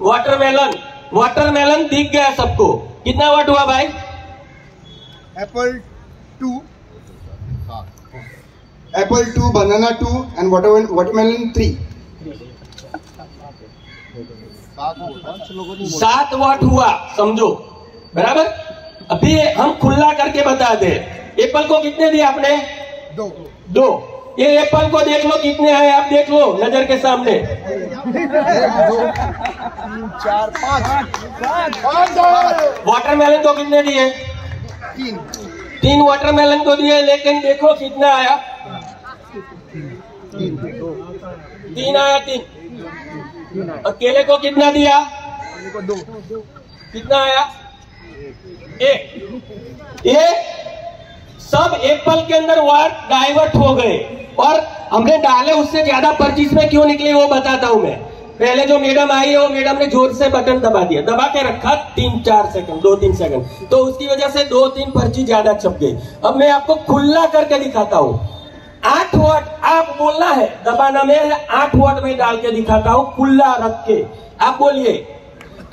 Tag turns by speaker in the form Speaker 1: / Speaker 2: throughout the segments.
Speaker 1: Watermelon. Watermelon दिख गया सबको, कितना वाट हुआ भाई?
Speaker 2: Apple 2, banana 2 and watermelon 3।
Speaker 1: 7 वाट हुआ, समझो बराबर। अभी हम खुला करके बता दे। एप्पल को कितने दिए आपने? 2। ये एप्पल को देख लो कितने आए, आप देख लो नजर के सामने।
Speaker 2: 4 5
Speaker 1: वाटरमेलन को कितने दिए? 3 वाटरमेलन को दिए, लेकिन देखो कितना आया? 3 आया। 3। और केले को कितना दिया?
Speaker 2: 2।
Speaker 1: कितना आया? 1। ये सब एप्पल के अंदर वाट डाइवर्ट हो गए और हमने डाले उससे ज्यादा परचेज में क्यों निकले वो बताता हूं मैं। पहले जो मैडम आई है वो मैडम ने जोर से बटन दबा दिया, दबा के रखा 3-4 सेकंड, 2-3 सेकंड, तो उसकी वजह से 2-3 पर्ची ज्यादा छप गई। अब मैं आपको खुला करके दिखाता हूं। 8 वाट आप बोलना है, दबाना में है, 8 वाट में डाल के दिखाता हूं खुला रख के। आप बोलिए,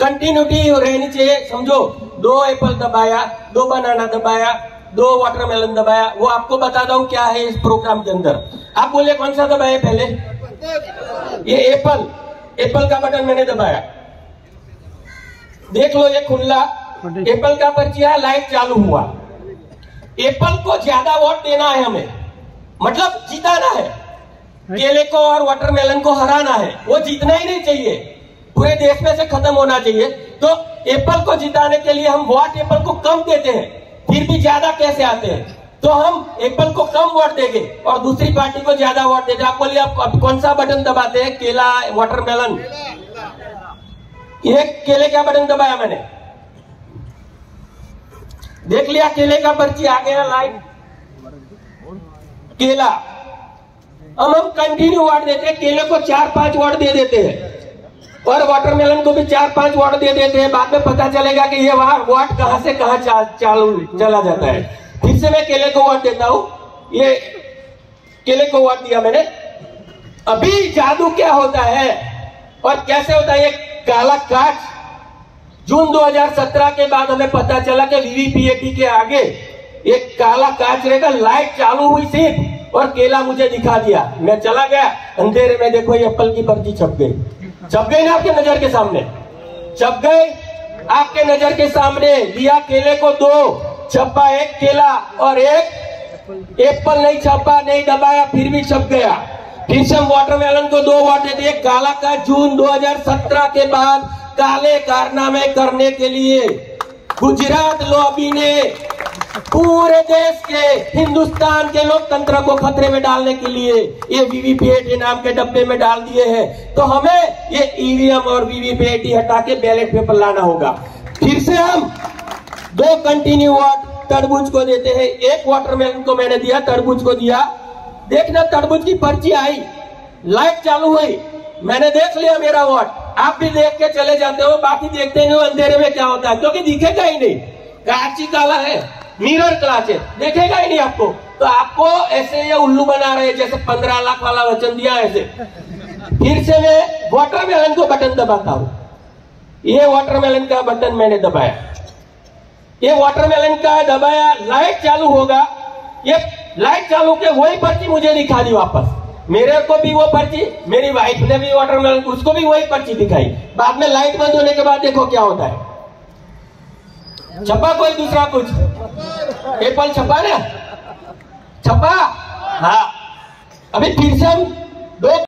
Speaker 1: कंटिन्यूटी रहनी चाहिए, समझो। 2 एप्पल दबाया, 2 बनाना दबाया, 2 वाटरमेलन दबाया, वो आपको बताता हूं क्या है इस प्रोग्राम के अंदर। आप बोलिए कौन सा दबाया पहले? ये एप्पल का बटन मैंने दबाया, देख लो ये खुला एप्पल का पर्ची है, लाइट चालू हुआ। एप्पल को ज्यादा वोट देना है हमें, मतलब जीताना है। केले को और वाटरमेलन को हराना है, वो जीतना ही नहीं चाहिए, पूरे देश में से खत्म होना चाहिए। तो एप्पल को जिताने के लिए हम वोट एप्पल को कम देते हैं, फिर भी ज्यादा कैसे आते हैं? तो हम एप्पल को कम वोट देंगे और दूसरी पार्टी को ज्यादा वोट देंगे। आप बोलिए आप कौन सा बटन दबाते हैं? केला, वाटरमेलन? ये केले का बटन दबाया मैंने, देख लिया केले का पर्ची आ गया, लाइट केला। अब हम कंटिन्यू वोट देते हैं, केले को 4-5 वोट दे देते हैं और वाटरमेलन को भी 4-5 वोट दे देते हैं। बाद में पता चलेगा कि ये वोट कहां से कहां चला जाता है। फिर से मैं केले को वोट देता हूं, ये केले को वोट दिया मैंने। अभी जादू क्या होता है और कैसे होता है? ये काला काच जून 2017 के बाद हमें पता चला कि वीवीपीएटी के आगे एक काला काच रहेगा। लाइट चालू हुई सिर्फ और केला मुझे दिखा दिया, मैं चला गया अंधेरे में। देखो ये एप्पल की पर्ची छप गई ना आपके नजर के सामने, छप गए आपके नजर के सामने। दिया केले को 2, छपा 1 केला और 1 एप्पल। नहीं छपा, नहीं दबाया, फिर भी छप गया। फिर से हम वाटरमेलन को 2 वोट देते हैं। काला का जून 2017 के बाद काले कारनामे करने के लिए गुजरात लॉबी ने पूरे देश के, हिंदुस्तान के लोकतंत्र को खतरे में डालने के लिए ये वीवीपीएटी नाम के डब्बे में डाल दिए हैं। तो हमें ये ईवीएम और वीवीपीएटी हटा के बैलेट पेपर लाना होगा। फिर से हम 2 कंटिन्यू वोट तरबूज को देते हैं। 1 वाटरमेलन को मैंने दिया, तरबूज को दिया। देखना तरबूज की पर्ची आई, लाइट चालू हुई, मैंने देख लिया मेरा वोट। आप भी देख के चले जाते हो, बाकी देखते नहीं हो अंधेरे में क्या होता है, क्योंकि दिखेगा ही नहीं, कांच ही काला है, मिरर क्लास है, देखेगा ही नहीं आपको। तो आपको ऐसे ये उल्लू बना रहे जैसे 15 लाख वाला वचन दिया ऐसे। फिर से मैं वाटरमेलन को बटन दबाता हूं। ये वाटरमेलन का बटन मैंने दबाया, ये वाटरमेलन का दबाया, लाइट चालू होगा। ये लाइट चालू के वही पर्ची मुझे दिखा दी वापस। मेरे को भी वो पर्ची, मेरी वाइफ ने भी वाटरमेलन, उसको भी वही पर्ची दिखाई। बाद में लाइट बंद होने के बाद देखो क्या होता है, छपा कोई दूसरा कुछ? एप्पल छपा ना, छपा। हाँ, अभी फिर से हम 2